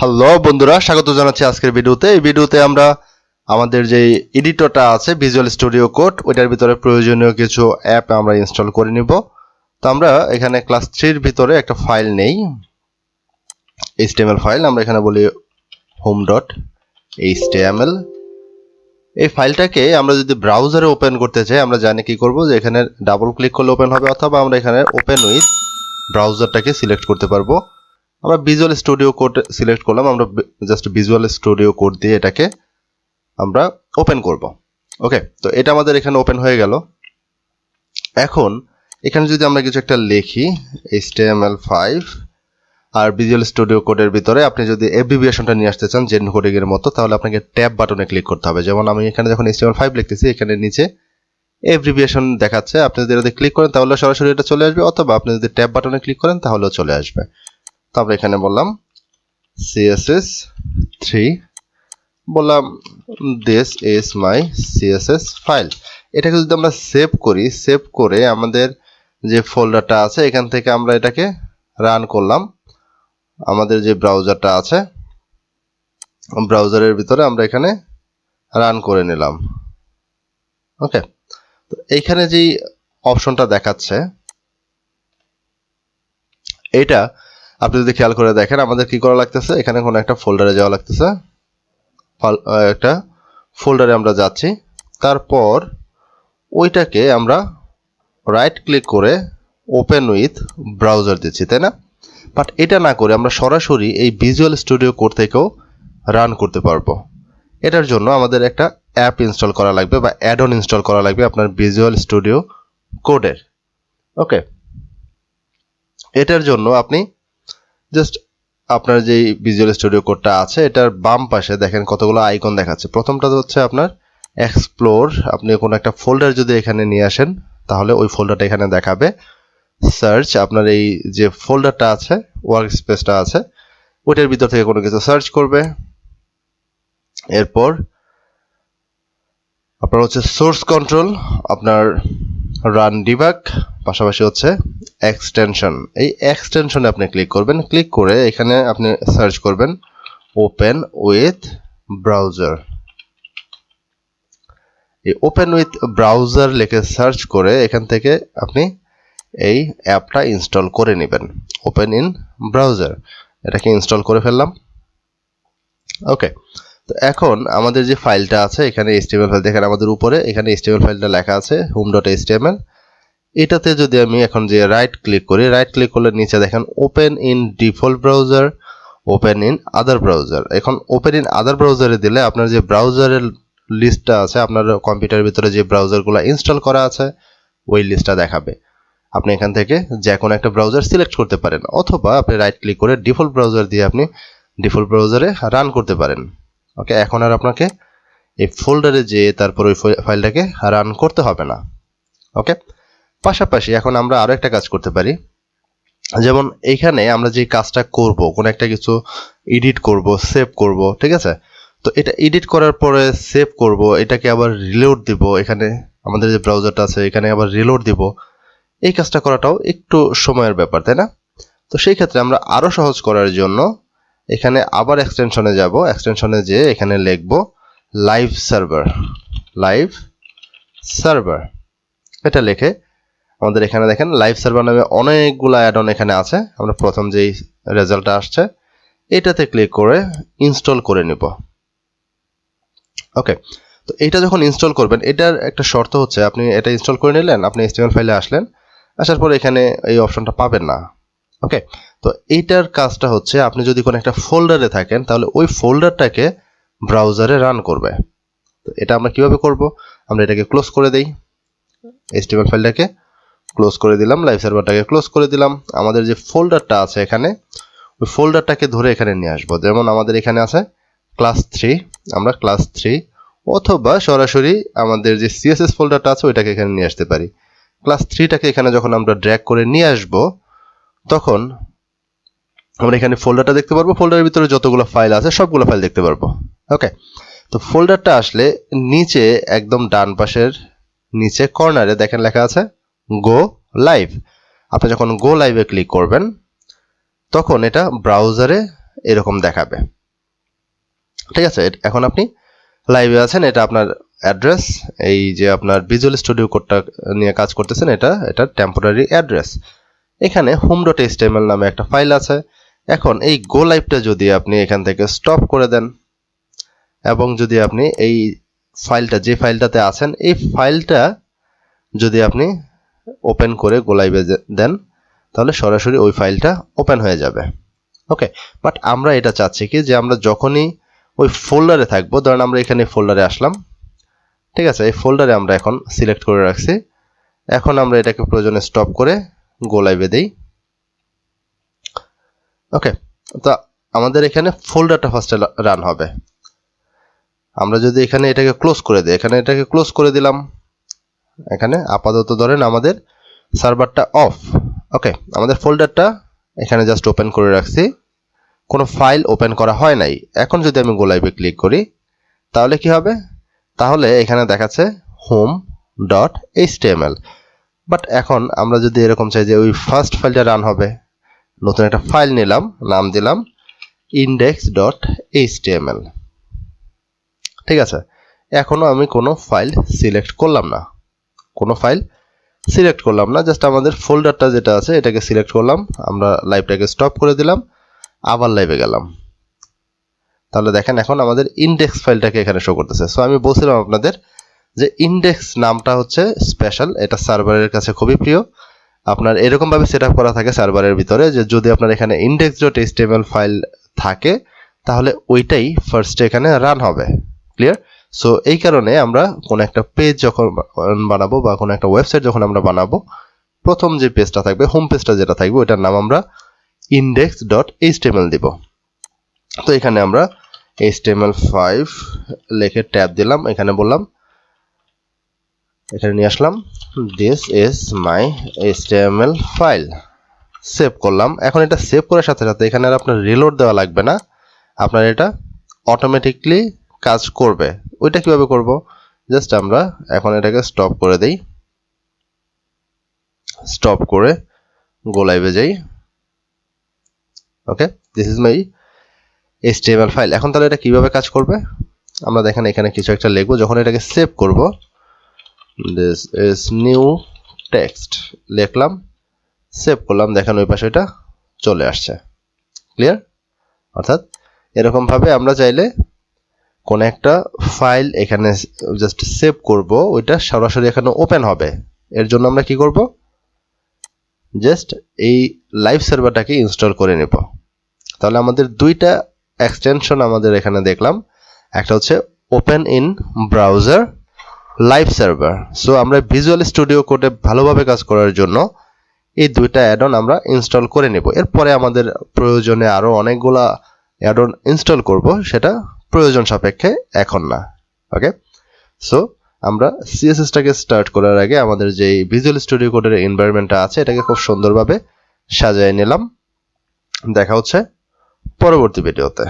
Hello বন্ধুরা, স্বাগত জানাচ্ছি আজকের ভিডিওতে। এই ভিডিওতে আমরা আমাদের যে এডিটরটা আছে ভিজুয়াল স্টুডিও কোড, ওইটার ভিতরে প্রয়োজনীয় কিছু অ্যাপ আমরা ইনস্টল করে নিব। তো আমরা এখানে ক্লাস 3 এর ভিতরে একটা ফাইল নেই, HTML ফাইল। আমরা এখানে বলি home.html। এই ফাইলটাকে আমরা যদি ব্রাউজারে ওপেন করতে চাই, আমরা জানি কি করব, যে এখানে ডাবল ক্লিক করলে ওপেন হবে, অথবা আমরা এখানে ওপেন উইথ ব্রাউজারটাকে সিলেক্ট করতে পারবো। আমরা ভিজুয়াল স্টুডিও কোড সিলেক্ট করলাম, আমরা জাস্ট ভিজুয়াল স্টুডিও কোড দিয়ে এটাকে আমরা ওপেন করব। ওকে, তো এটা আমাদের এখানে ওপেন হয়ে গেল। এখন এখানে যদি আমরা কিছু একটা লিখি HTML5 আর ভিজুয়াল স্টুডিও কোডের ভিতরে আপনি যদি অ্যাব্রিভিয়েশনটা নিয়ে আসতে চান জেন কোডিং এর মতো, তাহলে আপনাকে ট্যাব বাটনে ক্লিক করতে হবে। যেমন আমি এখানে যখন HTML5 লিখতেছি, এখানে নিচে অ্যাব্রিভিয়েশন দেখাচ্ছে, আপনি যদি এটাতে ক্লিক করেন তাহলে সরাসরি এটা চলে আসবে, অথবা আপনি যদি ট্যাব বাটনে ক্লিক করেন তাহলেও চলে আসবে। তো আমরা এখানে বললাম CSS3, বললাম this is my CSS file. এটাকে যদি আমরা সেভ করি, সেভ করে আমাদের যে ফোল্ডারটা আছে এখান থেকে আমরা এটাকে রান করলাম। আমাদের যে ব্রাউজারটা আছে, ব্রাউজারের ভিতরে আমরা এখানে রান করে নিলাম। ওকে, তো এইখানে যে অপশনটা দেখাচ্ছে, এটা আপনি যদি খেয়াল করে দেখেন, আমাদের কি করা লাগতেছে, এখানে কোনো একটা ফোল্ডারে যাওয়া লাগতেছে। একটা ফোল্ডারে আমরা যাচ্ছি, তারপর ওইটাকে আমরা রাইট ক্লিক করে ওপেন উইথ ব্রাউজার দিচ্ছি, তাই না? বাট এটা না করে আমরা সরাসরি এই ভিজুয়াল স্টুডিও কোড থেকেও রান করতে পারবো। এটার জন্য আমাদের একটা অ্যাপ ইনস্টল করা লাগবে বা অ্যাডন ইনস্টল করা লাগবে আপনার ভিজুয়াল স্টুডিও কোডের। ওকে, এটার জন্য আপনি জাস্ট আপনার যে ভিজুয়াল স্টুডিও কোডটা আছে এটার বাম পাশে দেখেন কতগুলো আইকন দেখাচ্ছে। প্রথমটা হচ্ছে আপনার এক্সপ্লোর। আপনি কোনো একটা ফোল্ডার যদি এখানে নিয়ে আসেন তাহলে ওই ফোল্ডারটা এখানে দেখাবে। সার্চ, আপনার এই যে ফোল্ডারটা আছে, ওয়ার্ক স্পেসটা আছে, ওইটার ভিতর থেকে কোনো কিছু সার্চ করবে। এরপর আপনার হচ্ছে সোর্স কন্ট্রোল, আপনার রান ডিবাগ, পাশাপাশি হচ্ছে এক্সটেনশন। এই এক্সটেনশনে আপনি ক্লিক করবেন, ক্লিক করে এখানে আপনি সার্চ করবেন ওপেন উইথ ব্রাউজার। এই ওপেন উইথ ব্রাউজার লিখে সার্চ করে এখান থেকে আপনি এই অ্যাপটা ইনস্টল করে নেবেন। ওপেন ইন ব্রাউজার, এটাকে ইনস্টল করে ফেললাম। ওকে, তো এখন আমাদের যে ফাইলটা আছে এখানে HTML ফাইল, দেখেন আমাদের উপরে এখানে HTML ফাইলটা লেখা আছে home.html। এটাতে যদি আমি এখন যে রাইট ক্লিক করি, রাইট ক্লিক করলে নিচে দেখেন open in default browser, open in other browser. এখন ওপেন ইন আদার ব্রাউজারে দিলে আপনার যে ব্রাউজারের লিস্টটা আছে, আপনার কম্পিউটারের ভিতরে যে ব্রাউজারগুলো ইনস্টল করা আছে ওই লিস্টটা দেখাবে। আপনি এখান থেকে যে কোনো একটা ব্রাউজার সিলেক্ট করতে পারেন, অথবা আপনি রাইট ক্লিক করে ডিফল্ট ব্রাউজার দিয়ে আপনি ডিফল্ট ব্রাউজারে রান করতে পারেন। ওকে, এখন আর আপনাকে এই ফোল্ডারে যেয়ে তারপর ওই ফাইলটাকে রান করতে হবে না। ওকে, পাশাপাশি এখন আমরা আরো একটা কাজ করতে পারি। যেমন এইখানে আমরা যে কাজটা করব, কোনো একটা কিছু এডিট করব, সেভ করব, ঠিক আছে? তো এটা এডিট করার পরে সেভ করব, এটাকে আবার রিলোড দিব, এখানে আমাদের যে ব্রাউজারটা আছে এখানে আবার রিলোড দিব। এই কাজটা করাটাও একটু সময়ের ব্যাপার, তাই না? তো সেই ক্ষেত্রে আমরা আরো সহজ করার জন্য এখানে আবার এক্সটেনশনে যাব। এক্সটেনশনে যেয়ে এখানে লিখব লাইভ সার্ভার, লাইভ সার্ভার। এটা লিখে আমাদের এখানে দেখেন লাইভ সার্ভার নামে অনেকগুলো অ্যাডন এখানে আছে। আমরা প্রথম যেই রেজাল্টটা আসছে এটাতে ক্লিক করে ইনস্টল করে নিব। ওকে, তো এটা যখন ইনস্টল করবেন, এটার একটা শর্ত হচ্ছে আপনি এটা ইনস্টল করে নিলেন, আপনি HTML ফাইলে আসলেন, আসার পর এখানে এই অপশনটা পাবেন না। ওকে, তো এইটার কাজটা হচ্ছে আপনি যদি কোনো একটা ফোল্ডারে থাকেন তাহলে ওই ফোল্ডারটাকে ব্রাউজারে রান করবে। তো এটা আমরা কিভাবে করব, আমরা এটাকে ক্লোজ করে দেই, HTML ফাইলটাকে ক্লোজ করে দিলাম, লাইভ সার্ভারটাকে ক্লোজ করে দিলাম। আমাদের যে ফোল্ডারটা আছে এখানে, ওই ফোল্ডারটাকে ধরে এখানে নিয়ে আসবো। যেমন আমাদের এখানে আছে ক্লাস 3, আমরা ক্লাস 3, অথবা সরাসরি আমাদের যে CSS ফোল্ডারটা আছে ওইটাকে এখানে নিয়ে আসতে পারি। ক্লাস 3টাকে এখানে যখন আমরা ড্র্যাগ করে নিয়ে আসব, তখন আমরা এখানে ফোল্ডারটা দেখতে পারবো। ফোল্ডারের ভিতরে যতগুলো ফাইল আছে সবগুলো ফাইল দেখতে পারবো। ওকে, তো ফোল্ডারটা আসলে নিচে একদম ডান পাশের নিচে কর্নারে দেখেন লেখা আছে গো লাইভ। আপনি যখন গো লাইভে ক্লিক করবেন তখন এটা ব্রাউজারে এরকম দেখাবে। ঠিক আছে, এখন আপনি লাইভে আছেন, এটা আপনার অ্যাড্রেস, এই যে আপনার ভিজুয়াল স্টুডিও কোডটা নিয়ে কাজ করতেছেন এটা টেম্পোরারি অ্যাড্রেস। এখানে home.html নামে একটা ফাইল আছে। এখন এই গো লাইভটা যদি আপনি এখান থেকে স্টপ করে দেন এবং যদি আপনি এই ফাইলটা যে ফাইলটাতে আছেন এই ফাইলটা যদি আপনি ওপেন করে গো লাইভে দেন তাহলে সরাসরি ওই ফাইলটা ওপেন হয়ে যাবে। ওকে, বাট আমরা এটা চাচ্ছি কি যে আমরা যখনই ওই ফোল্ডারে থাকবো, ধরেন আমরা এখানে ফোল্ডারে আসলাম, ঠিক আছে, এই ফোল্ডারে আমরা এখন সিলেক্ট করে রাখছি। এখন আমরা এটাকে প্রয়োজনে স্টপ করে গো লাইভে দেই। ওকে, তো আমাদের এখানে ফোল্ডারটা ফার্স্টে রান হবে। আমরা যদি এখানে এটাকে ক্লোজ করে দিই, এখানে এটাকে ক্লোজ করে দিলাম, এখানে আপাতত ধরেন আমাদের সার্ভারটা অফ। ওকে, আমাদের ফোল্ডারটা এখানে জাস্ট ওপেন করে রাখছি, কোনো ফাইল ওপেন করা হয় নাই। এখন যদি আমি গো লাইভে ক্লিক করি তাহলে কি হবে, তাহলে এখানে দেখাচ্ছে home.html। বাট এখন আমরা যদি এরকম চাই যে ওই ফার্স্ট ফাইলটা রান হবে, নতুন একটা ফাইল নিলাম, নাম দিলাম index.html। ঠিক আছে, এখনো আমি কোনো ফাইল সিলেক্ট করলাম না, জাস্ট আমাদের ফোল্ডারটা যেটা আছে এটাকে সিলেক্ট করলাম, আমরা লাইভটাকে স্টপ করে দিলাম, আবার লাইভে গেলাম। তাহলে দেখেন এখন আমাদের ইন্ডেক্স ফাইলটাকে এখানে শো করতেছে। সো আমি বলছিলাম আপনাদের যে ইন্ডেক্স নামটা হচ্ছে স্পেশাল, এটা সার্ভারের কাছে খুবই প্রিয়। আপনার এরকম ভাবে সেটআপ করা থাকে সার্ভারের ভিতরে যে যদি আপনার এখানে index.html ফাইল থাকে তাহলে ওইটাই ফার্স্টে এখানে রান হবে। ক্লিয়ার? সো এই কারণে আমরা কোন একটা পেজ যখন বানাবো বা কোন একটা ওয়েবসাইট যখন আমরা বানাবো, প্রথম যে পেজটা থাকবে, হোম পেজটা যেটা থাকবে, ওটার নাম আমরা index.html দিব। তো এখানে আমরা html5 লিখে ট্যাব দিলাম, এখানে বললাম, এখানে নিয়ে আসলাম this is my html file, save করলাম। এখন এটা সেভ করার সাথে সাথে এখানে আর আপনার রিলোড দেওয়া লাগবে না, আপনার এটা অটোমেটিকলি কাজ করবে। ওইটা কিভাবে করব, জাস্ট আমরা এখন এটাকে স্টপ করে দেই, স্টপ করে গো লাইভে যাই। Okay, this is my html file. এখন তাহলে এটা কিভাবে কাজ করবে আমরা দেখেন, এখানে কিছু একটা লিখবো, যখন এটাকে সেভ করব this is new text লিখলাম, সেভ করলাম, দেখেন ওই পাশে এটা চলে আসছে। ক্লিয়ার? অর্থাৎ এরকম ভাবে আমরা চাইলে কোন একটা ফাইল এখানে জাস্ট সেভ করব, ওইটা সরাসরি এখানে ওপেন হবে। এর জন্য আমরা কি করব, জাস্ট এই লাইভ সার্ভারটাকে ইনস্টল করে নেব। তাহলে আমাদের দুইটা এক্সটেনশন আমাদের এখানে দেখলাম, একটা হচ্ছে open in browser, live server. So আমরা ভিজুয়াল স্টুডিও কোডে ভালোভাবে কাজ করার জন্য এই দুইটা অ্যাডন আমরা ইনস্টল করে নেব। এরপরে আমাদের প্রয়োজনে আরো অনেকগুলা অ্যাডন ইনস্টল করব, সেটা প্রয়োজন সাপেক্ষে, এখন না। ওকে, সো আমরা সিএসএসটাকে স্টার্ট করার আগে আমাদের যে ভিজুয়াল স্টুডিও কোডের এনভায়রনমেন্টটা আছে এটাকে খুব সুন্দরভাবে সাজিয়ে নিলাম। দেখা হচ্ছে পরবর্তী ভিডিওতে।